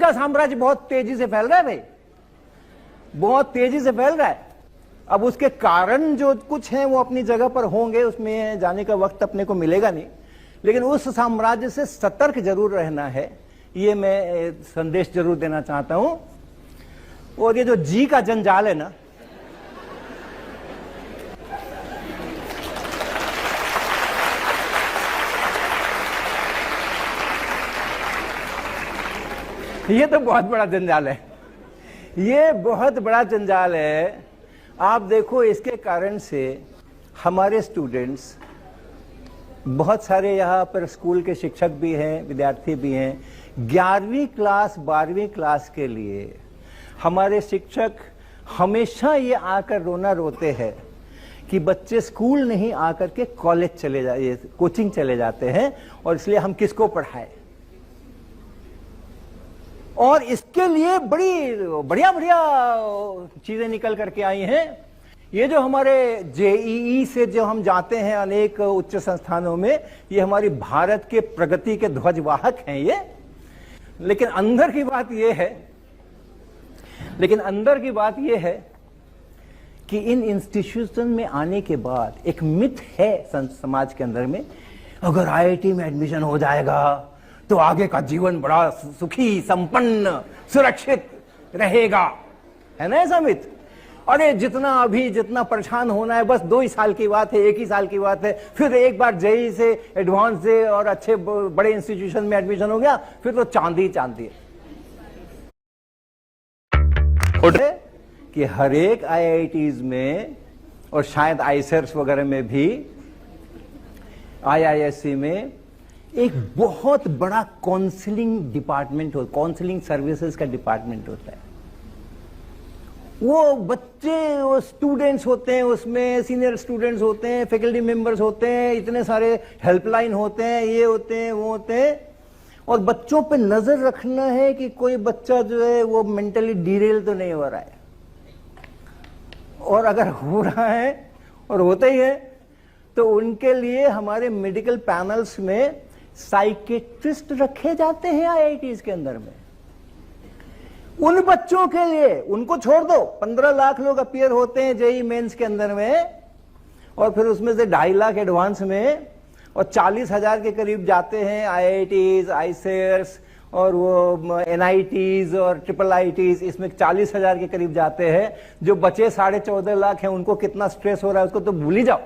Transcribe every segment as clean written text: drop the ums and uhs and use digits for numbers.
का साम्राज्य बहुत तेजी से फैल रहा है भाई, बहुत तेजी से फैल रहा है। अब उसके कारण जो कुछ हैं वो अपनी जगह पर होंगे, उसमें जाने का वक्त अपने को मिलेगा नहीं, लेकिन उस साम्राज्य से सतर्क जरूर रहना है, ये मैं संदेश जरूर देना चाहता हूं। और ये जो जी का जंजाल है ना, ये तो बहुत बड़ा जंजाल है, ये बहुत बड़ा जंजाल है। आप देखो, इसके कारण से हमारे स्टूडेंट्स, बहुत सारे यहाँ पर स्कूल के शिक्षक भी हैं, विद्यार्थी भी हैं, 11वीं क्लास 12वीं क्लास के लिए हमारे शिक्षक हमेशा ये आकर रोना रोते हैं कि बच्चे स्कूल नहीं आकर के कॉलेज चले जाए, कोचिंग चले जाते हैं, और इसलिए हम किसको पढ़ाएं। और इसके लिए बड़ी बढ़िया बढ़िया चीजें निकल करके आई हैं। ये जो हमारे जेईई से जो हम जाते हैं अनेक उच्च संस्थानों में, ये हमारी भारत के प्रगति के ध्वजवाहक हैं ये। लेकिन अंदर की बात ये है कि इन इंस्टीट्यूशन में आने के बाद एक मिथ है समाज के अंदर में, अगर आईआईटी में एडमिशन हो जाएगा तो आगे का जीवन बड़ा सुखी, संपन्न, सुरक्षित रहेगा, है ना ऐसा मिथ। अरे जितना परेशान होना है, बस 2 ही साल की बात है, 1 ही साल की बात है, फिर एक बार जेईई से एडवांस दे और अच्छे बड़े इंस्टीट्यूशन में एडमिशन हो गया, फिर तो चांदी चांदी है। कि हर एक आईआईटीज में, और शायद आईसेर्स वगैरह में भी, आईआईएससी में एक बहुत बड़ा काउंसलिंग डिपार्टमेंट हो, काउंसलिंग सर्विसेज का डिपार्टमेंट होता है। वो बच्चे, वो स्टूडेंट्स होते हैं, उसमें सीनियर स्टूडेंट्स होते हैं, फैकल्टी मेंबर्स होते हैं, इतने सारे हेल्पलाइन होते हैं, ये होते हैं, वो होते हैं, और बच्चों पे नजर रखना है कि कोई बच्चा जो है वो मेंटली डिरेल तो नहीं हो रहा है। और अगर हो रहा है, और होता ही है, तो उनके लिए हमारे मेडिकल पैनल्स में साइकेट्रिस्ट रखे जाते हैं आईआईटीज के अंदर में। उन बच्चों के लिए, उनको छोड़ दो, 15 लाख लोग अपीयर होते हैं जेईई मेंस के अंदर में, और फिर उसमें से 2.5 लाख एडवांस में, और 40,000 के करीब जाते हैं आईआईटीज, आईसेर्स और वो एनआईटीज और ट्रिपल आईटीज, इसमें 40,000 के करीब जाते हैं। जो बचे 14.5 लाख हैं, उनको कितना स्ट्रेस हो रहा है उसको तो भूल ही जाओ।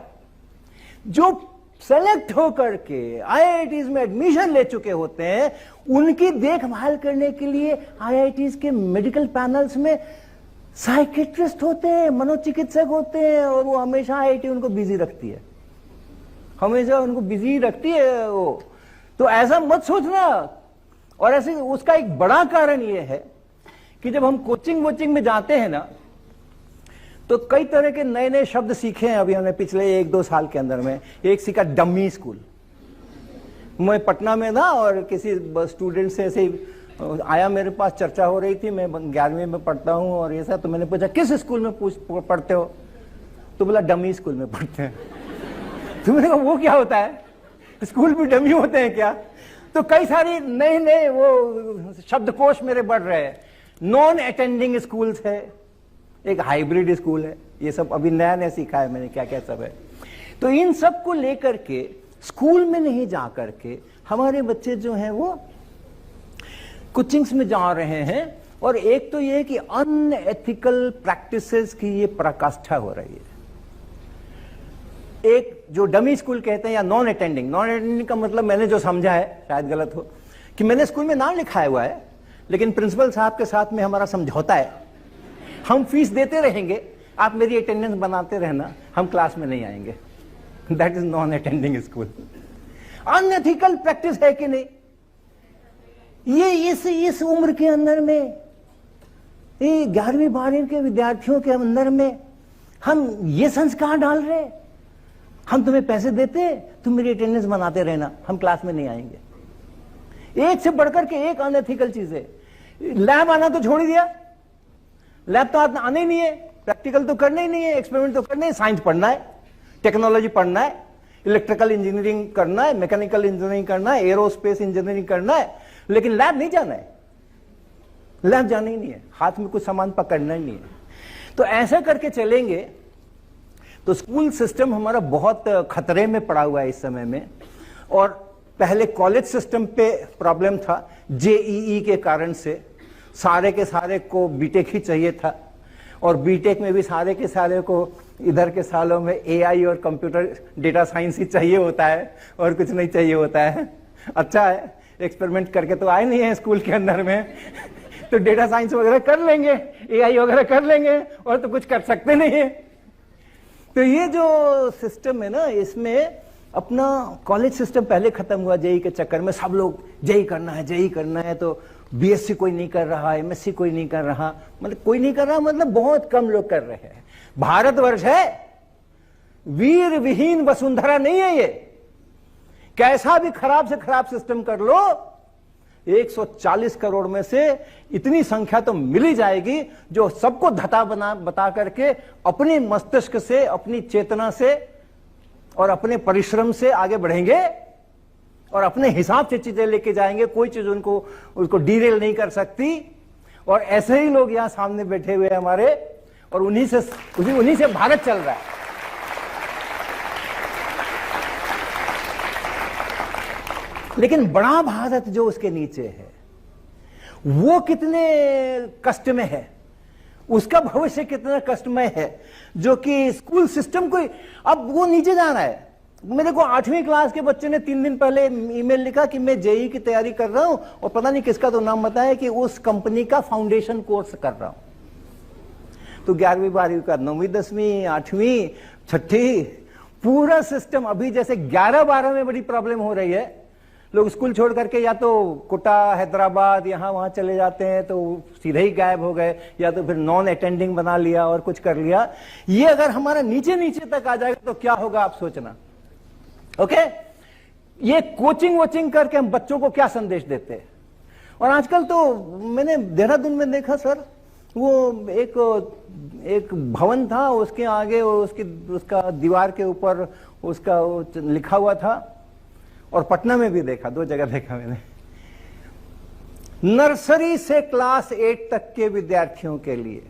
जो सेलेक्ट होकर के आईआईटीज में एडमिशन ले चुके होते हैं, उनकी देखभाल करने के लिए आईआईटीज के मेडिकल पैनल्स में साइकेट्रिस्ट होते हैं, मनोचिकित्सक होते हैं, और वो हमेशा आईआईटी उनको बिजी रखती है, हमेशा उनको बिजी रखती है वो। तो ऐसा मत सोचना। और ऐसे उसका एक बड़ा कारण ये है कि जब हम कोचिंग वोचिंग में जाते हैं ना, तो कई तरह के नए नए शब्द सीखे हैं अभी हमने पिछले 1-2 साल के अंदर में। एक सीखा डमी स्कूल। मैं पटना में था और किसी स्टूडेंट से ऐसे आया, मेरे पास चर्चा हो रही थी, मैं 11वीं में पढ़ता हूँ और ये सब, तो मैंने पूछा किस स्कूल में पढ़ते हो, तो बोला डमी स्कूल में पढ़ते हैं। तो मैंने कहा वो क्या होता है, स्कूल भी डमी होते हैं क्या? तो कई सारी नए नए वो शब्दकोश मेरे बढ़ रहे हैं। नॉन अटेंडिंग स्कूल्स है, एक हाइब्रिड स्कूल है, ये सब अभी नया नया सीखा है मैंने, क्या क्या सब है। तो इन सब को लेकर के स्कूल में नहीं जा करके हमारे बच्चे जो हैं वो कोचिंग्स में जा रहे हैं। और एक तो ये कि अनएथिकल प्रैक्टिसेस की ये पराकाष्ठा हो रही है। एक जो डमी स्कूल कहते हैं या नॉन अटेंडिंग का मतलब मैंने जो समझा है, शायद गलत हो, कि मैंने स्कूल में नाम लिखाया हुआ है, लेकिन प्रिंसिपल साहब के साथ में हमारा समझौता है, हम फीस देते रहेंगे, आप मेरी अटेंडेंस बनाते रहना, हम क्लास में नहीं आएंगे। That is non attending school. Unethical practice है कि नहीं? ये इस उम्र के अंदर में, ये 11वीं 12वीं के विद्यार्थियों के अंदर में हम ये संस्कार डाल रहे, हम तुम्हें पैसे देते, तुम मेरी अटेंडेंस बनाते रहना, हम क्लास में नहीं आएंगे। एक से बढ़कर के एक अनएथिकल चीज है। लैब आना तो छोड़ ही दिया, लैब तो आना ही नहीं है, प्रैक्टिकल तो करना ही नहीं है, एक्सपेरिमेंट तो करना है, साइंस पढ़ना है, टेक्नोलॉजी पढ़ना है, इलेक्ट्रिकल इंजीनियरिंग करना है, मैकेनिकल इंजीनियरिंग करना है, एरोस्पेस इंजीनियरिंग करना है, लेकिन लैब नहीं जाना है। लैब जाना ही नहीं है, हाथ में कुछ सामान पकड़ना ही नहीं है। तो ऐसा करके चलेंगे तो स्कूल सिस्टम हमारा बहुत खतरे में पड़ा हुआ है इस समय में। और पहले कॉलेज सिस्टम पे प्रॉब्लम था, जेईई के कारण से सारे के सारे को बीटेक ही चाहिए था, और बीटेक में भी सारे के सारे को इधर के सालों में एआई और कंप्यूटर डेटा साइंस ही चाहिए होता है और कुछ नहीं चाहिए होता है। अच्छा है, एक्सपेरिमेंट करके तो आए नहीं है स्कूल के अंदर में तो डेटा साइंस वगैरह कर लेंगे, एआई वगैरह कर लेंगे, और तो कुछ कर सकते नहीं है। तो ये जो सिस्टम है ना, इसमें अपना कॉलेज सिस्टम पहले खत्म हुआ जेई के चक्कर में। सब लोग जेई करना है, जेई करना है, तो बीएससी कोई नहीं कर रहा, एमएससी कोई नहीं कर रहा, मतलब कोई नहीं कर रहा, मतलब बहुत कम लोग कर रहे हैं। भारतवर्ष है, वीर विहीन वसुंधरा नहीं है ये। कैसा भी खराब से खराब सिस्टम कर लो, 140 करोड़ में से इतनी संख्या तो मिल ही जाएगी जो सबको धता बता करके अपने मस्तिष्क से, अपनी चेतना से और अपने परिश्रम से आगे बढ़ेंगे और अपने हिसाब से चीजें लेके जाएंगे। कोई चीज उसको डीरेल नहीं कर सकती। और ऐसे ही लोग यहां सामने बैठे हुए हैं हमारे, और उन्हीं से भारत चल रहा है। लेकिन बड़ा भारत जो उसके नीचे है वो कितने कष्ट में है, उसका भविष्य कितना कष्टमय है, जो कि स्कूल सिस्टम को अब वो नीचे जा रहा है। मेरे को 8वीं क्लास के बच्चे ने 3 दिन पहले ईमेल लिखा कि मैं जेई की तैयारी कर रहा हूं, और पता नहीं किसका तो नाम बताया कि उस कंपनी का फाउंडेशन कोर्स कर रहा हूं। तो 11वीं 12वीं का 9वीं 10वीं 8वीं 6ठी पूरा सिस्टम। अभी जैसे 11 12 में बड़ी प्रॉब्लम हो रही है, लोग स्कूल छोड़ करके या तो कोटा, हैदराबाद, यहां वहां चले जाते हैं, तो सीधे ही गायब हो गए, या तो फिर नॉन अटेंडिंग बना लिया और कुछ कर लिया। ये अगर हमारा नीचे नीचे तक आ जाएगा तो क्या होगा आप सोचना। ओके, ये कोचिंग वोचिंग करके हम बच्चों को क्या संदेश देते हैं। और आजकल तो मैंने देहरादून में देखा सर, वो एक भवन था, उसके आगे उसका दीवार के ऊपर उसका लिखा हुआ था, और पटना में भी देखा, 2 जगह देखा मैंने। नर्सरी से क्लास 8 तक के विद्यार्थियों के लिए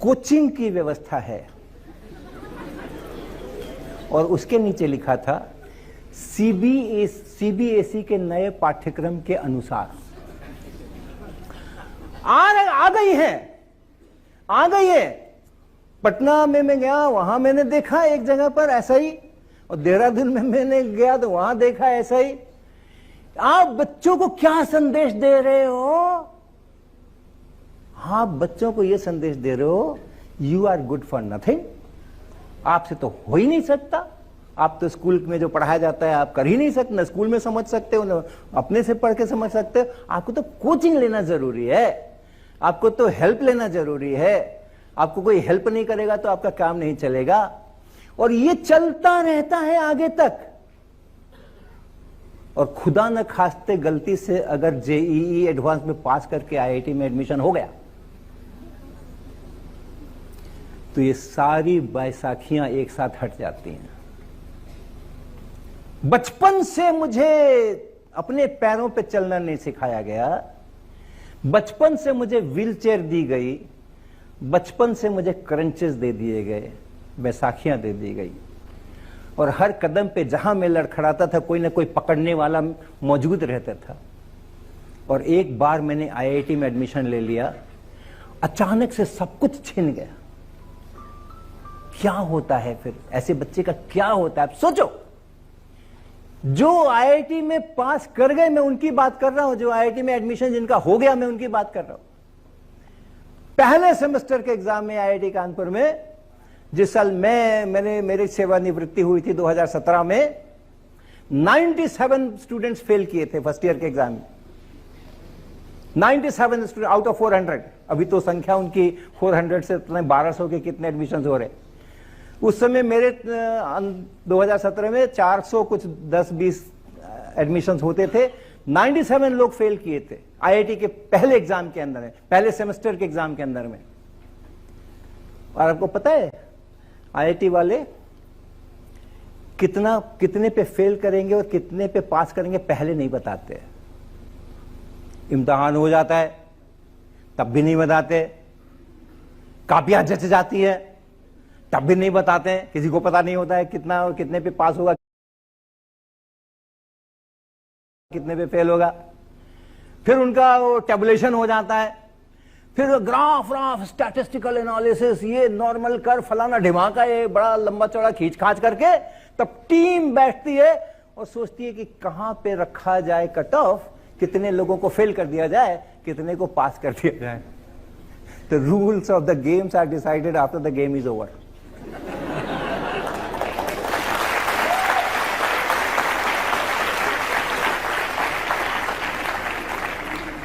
कोचिंग की व्यवस्था है, और उसके नीचे लिखा था सीबीएसई के नए पाठ्यक्रम के अनुसार। आ गई है। पटना में मैं गया, वहां मैंने देखा एक जगह पर ऐसा ही, और देहरादून में मैंने गया तो वहां देखा ऐसा ही। आप बच्चों को क्या संदेश दे रहे हो? आप बच्चों को यह संदेश दे रहे हो, you are good for nothing. आपसे तो हो ही नहीं सकता। आप तो स्कूल में जो पढ़ाया जाता है आप कर ही नहीं सकते, ना स्कूल में समझ सकते हो, ना अपने से पढ़ के समझ सकते हो। आपको तो कोचिंग लेना जरूरी है, आपको तो हेल्प लेना जरूरी है। आपको कोई हेल्प नहीं करेगा तो आपका काम नहीं चलेगा। और ये चलता रहता है आगे तक। और खुदा न खास्ते गलती से अगर जेईई एडवांस में पास करके आईआईटी में एडमिशन हो गया तो ये सारी बैसाखियां एक साथ हट जाती हैं। बचपन से मुझे अपने पैरों पे चलना नहीं सिखाया गया, बचपन से मुझे व्हीलचेयर दी गई, बचपन से मुझे क्रंचेस दे दिए गए, बैसाखियां दे दी गई, और हर कदम पे जहां मैं लड़खड़ाता था कोई ना कोई पकड़ने वाला मौजूद रहता था। और एक बार मैंने आईआईटी में एडमिशन ले लिया, अचानक से सब कुछ छिन गया। क्या होता है फिर ऐसे बच्चे का, क्या होता है आप सोचो। जो आईआईटी में पास कर गए मैं उनकी बात कर रहा हूं, जो आईआईटी में एडमिशन जिनका हो गया मैं उनकी बात कर रहा हूं। पहले सेमेस्टर के एग्जाम में आईआईटी कानपुर में, जिस साल मेरी सेवानिवृत्ति हुई थी 2017 में, 97 स्टूडेंट्स फेल किए थे फर्स्ट ईयर के एग्जाम में। 97 स्टूडेंट आउट ऑफ 400। अभी तो संख्या उनकी 400 से 1200 के कितने एडमिशन हो रहे। उस समय मेरे 2017 में 400 कुछ 10-20 एडमिशन होते थे। 97 लोग फेल किए थे आईआईटी के पहले एग्जाम के अंदर में, पहले सेमेस्टर के एग्जाम के अंदर में। और आपको पता है आईआईटी वाले कितने पे फेल करेंगे और कितने पे पास करेंगे पहले नहीं बताते। इम्तिहान हो जाता है तब भी नहीं बताते, कापियां जच जाती है तब भी नहीं बताते, किसी को पता नहीं होता है कितना और कितने पे पास होगा कितने पे फेल होगा। फिर उनका वो टेबुलेशन हो जाता है, फिर ग्राफ स्टैटिस्टिकल एनालिसिस, ये नॉर्मल कर फलाना ढिमाका, ये बड़ा लंबा चौड़ा खींच खाच करके तब टीम बैठती है और सोचती है कि कहां पे रखा जाए कट ऑफ, कितने लोगों को फेल कर दिया जाए, कितने को पास कर दिया जाए। The rules of the games are decided after the game is over.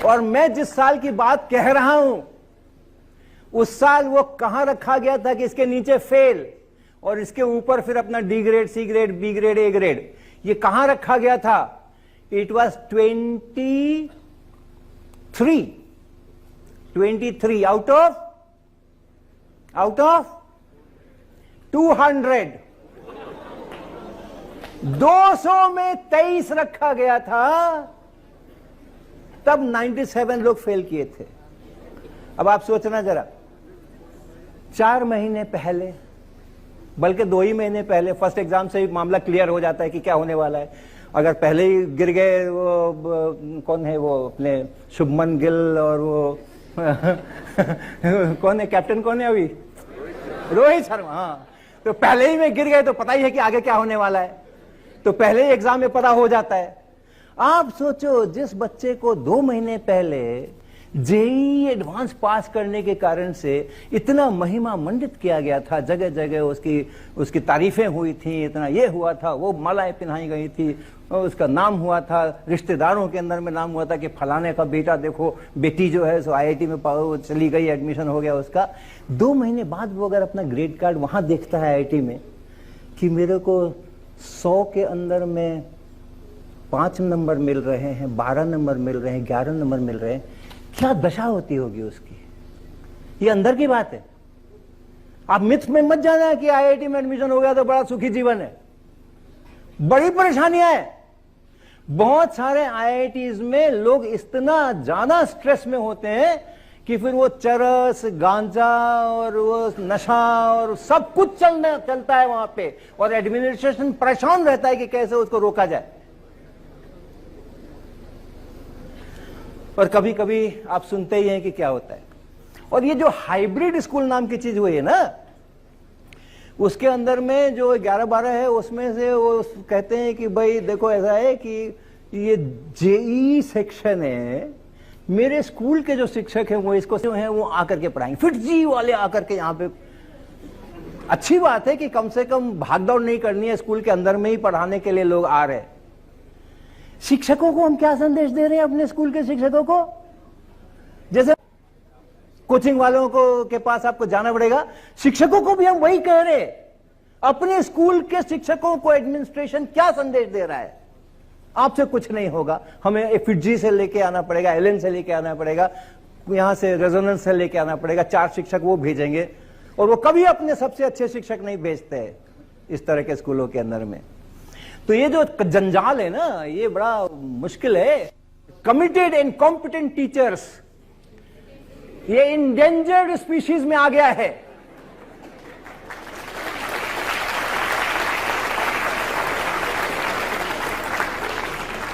और मैं जिस साल की बात कह रहा हूं उस साल वो कहां रखा गया था कि इसके नीचे फेल और इसके ऊपर फिर अपना D grade, C grade, B grade, A grade, ये कहां रखा गया था? It was 23 out of 200। 200 में 23 रखा गया था, तब 97 लोग फेल किए थे। अब आप सोचना जरा, 4 महीने पहले, बल्कि 2 ही महीने पहले फर्स्ट एग्जाम से ही मामला क्लियर हो जाता है कि क्या होने वाला है। अगर पहले ही गिर गए, वो कौन है वो अपने शुभमन गिल और वो कौन है कैप्टन, कौन है अभी, रोहित शर्मा, हाँ, तो पहले ही में गिर गए तो पता ही है कि आगे क्या होने वाला है, तो पहले ही एग्जाम में पता हो जाता है। आप सोचो, जिस बच्चे को 2 महीने पहले जेईई एडवांस पास करने के कारण से इतना महिमा मंडित किया गया था, जगह जगह उसकी तारीफें हुई थी, इतना ये हुआ था, वो मालाएं पहनाई गई थी, उसका नाम हुआ था, रिश्तेदारों के अंदर में नाम हुआ था कि फलाने का बेटा देखो, बेटी जो है सो आईआईटी में चली गई, एडमिशन हो गया उसका। 2 महीने बाद वो अगर अपना ग्रेड कार्ड वहां देखता है आईआईटी में कि मेरे को 100 के अंदर में 5 नंबर मिल रहे हैं, 12 नंबर मिल रहे हैं, 11 नंबर मिल रहे हैं, क्या दशा होती होगी उसकी। ये अंदर की बात है। आप मिथ में मत जाना कि आईआईटी में एडमिशन हो गया तो बड़ा सुखी जीवन है। बड़ी परेशानियां हैं। बहुत सारे आईआईटीज में लोग इतना ज्यादा स्ट्रेस में होते हैं कि फिर वो चरस, गांजा और वो नशा और सब कुछ चलता है वहां पे, और एडमिनिस्ट्रेशन परेशान रहता है कि कैसे उसको रोका जाए। और कभी कभी आप सुनते ही हैं कि क्या होता है। और ये जो हाइब्रिड स्कूल नाम की चीज हुई है ना, उसके अंदर में जो 11-12 है, उसमें से वो कहते हैं कि भाई देखो ऐसा है कि ये जेईई सेक्शन है, मेरे स्कूल के जो शिक्षक हैं वो इसको हैं वो आकर के पढ़ाएंगे, फिट जी वाले आकर के यहाँ पे। अच्छी बात है कि कम से कम भागदौड़ नहीं करनी है, स्कूल के अंदर में ही पढ़ाने के लिए लोग आ रहे हैं। शिक्षकों को हम क्या संदेश दे रहे हैं अपने स्कूल के शिक्षकों को? जैसे कोचिंग वालों को के पास आपको जाना पड़ेगा, शिक्षकों को भी हम वही कह रहे हैं। अपने स्कूल के शिक्षकों को एडमिनिस्ट्रेशन क्या संदेश दे रहा है? आपसे कुछ नहीं होगा, हमें फिटजी से लेके आना पड़ेगा, एलन से लेके आना पड़ेगा, यहां से रेजोनेंस से लेके आना पड़ेगा, 4 शिक्षक वो भेजेंगे, और वो कभी अपने सबसे अच्छे शिक्षक नहीं भेजते हैं इस तरह के स्कूलों के अंदर में। तो ये जो जंजाल है ना, ये बड़ा मुश्किल है। कमिटेड एंड कॉम्पिटेंट टीचर्स, ये इंडेंजर्ड स्पीशीज में आ गया है।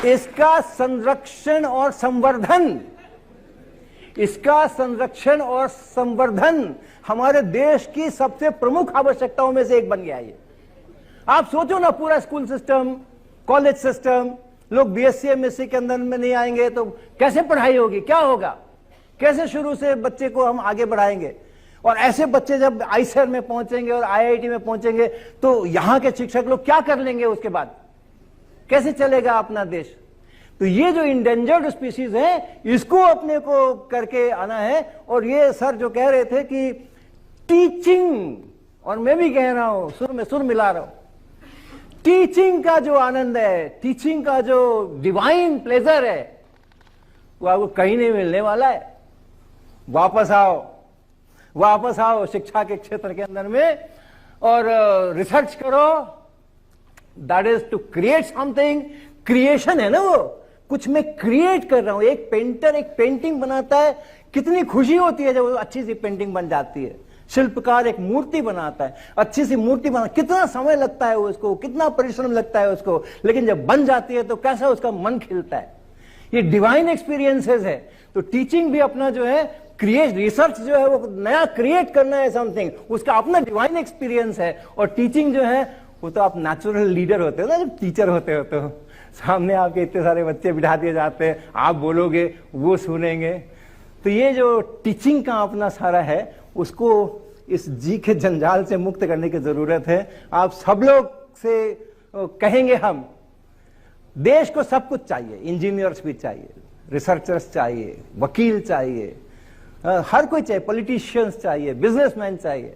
इसका संरक्षण और संवर्धन हमारे देश की सबसे प्रमुख आवश्यकताओं में से एक बन गया है। आप सोचो ना, पूरा स्कूल सिस्टम, कॉलेज सिस्टम, लोग बीएससी एमएससी के अंदर में नहीं आएंगे तो कैसे पढ़ाई होगी, क्या होगा, कैसे शुरू से बच्चे को हम आगे बढ़ाएंगे? और ऐसे बच्चे जब आईसर में पहुंचेंगे और आईआईटी में पहुंचेंगे तो यहां के शिक्षक लोग क्या कर लेंगे? उसके बाद कैसे चलेगा अपना देश? तो ये जो इंडेंजर्ड स्पीशीज है, इसको अपने को करके आना है। और ये सर जो कह रहे थे कि टीचिंग, और मैं भी कह रहा हूं, सुर में सुर मिला रहा हूं, टीचिंग का जो आनंद है, टीचिंग का जो डिवाइन प्लेजर है, वो आपको कहीं नहीं मिलने वाला है। वापस आओ शिक्षा के क्षेत्र के अंदर में और रिसर्च करो। That is to create something. Creation है ना वो, कुछ मैं क्रिएट कर रहा हूं। एक पेंटर एक पेंटिंग बनाता है, कितनी खुशी होती है जब वो अच्छी सी पेंटिंग बन जाती है। शिल्पकार एक मूर्ति बनाता है, अच्छी सी मूर्ति बना, कितना समय लगता है उसको, कितना परिश्रम लगता है उसको, लेकिन जब बन जाती है तो कैसा उसका मन खिलता है। ये डिवाइन एक्सपीरियंसेस है। तो टीचिंग भी अपना जो है क्रिएट, रिसर्च जो है वो नया क्रिएट करना है समथिंग, उसका अपना डिवाइन एक्सपीरियंस है। और टीचिंग जो है वो तो आप नेचुरल लीडर होते हो ना, जब टीचर होते हो तो सामने आपके इतने सारे बच्चे बिठा दिए जाते हैं, आप बोलोगे वो सुनेंगे। तो ये जो टीचिंग का अपना सारा है, उसको इस जी के जंजाल से मुक्त करने की जरूरत है। आप सब लोग से कहेंगे हम, देश को सब कुछ चाहिए, इंजीनियर्स भी चाहिए, रिसर्चर्स चाहिए, वकील चाहिए, हर कोई चाहिए, पॉलिटिशियंस चाहिए, बिजनेसमैन चाहिए,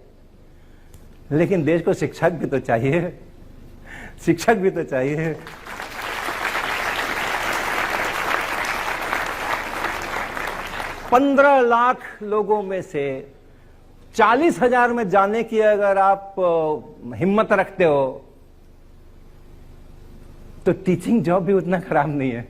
लेकिन देश को शिक्षक भी तो चाहिए, शिक्षक भी तो चाहिए। पंद्रह लाख लोगों में से 40,000 में जाने की अगर आप हिम्मत रखते हो तो टीचिंग जॉब भी उतना खराब नहीं है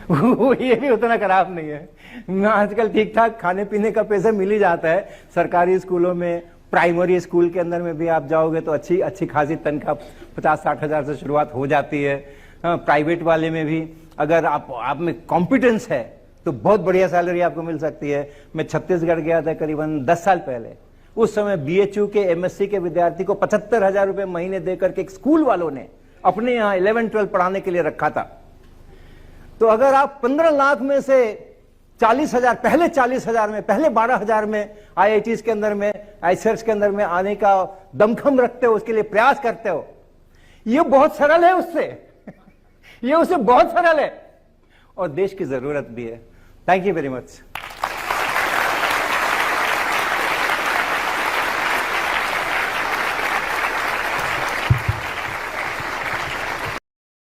वो ये भी उतना खराब नहीं है। आजकल ठीक ठाक खाने पीने का पैसा मिल ही जाता है सरकारी स्कूलों में। प्राइमरी स्कूल के अंदर में भी आप जाओगे तो अच्छी अच्छी खासी तनख्वाह 50-60 हजार से शुरुआत हो जाती है। प्राइवेट वाले में भी अगर आप में कॉम्पिटेंस है तो बहुत बढ़िया सैलरी आपको मिल सकती है। मैं छत्तीसगढ़ गया था करीबन 10 साल पहले। उस समय बीएचयू के एमएससी के विद्यार्थी को 75,000 रुपए महीने देकर के एक स्कूल वालों ने अपने यहाँ 11-12 पढ़ाने के लिए रखा था। तो अगर आप 15 लाख में से 40,000, पहले 40,000 में, पहले 12,000 में आईआईटीज के अंदर में, आईसीएस के अंदर में आने का दमखम रखते हो, उसके लिए प्रयास करते हो, ये बहुत सरल है उससे ये उससे बहुत सरल है और देश की जरूरत भी है। Thank you very much.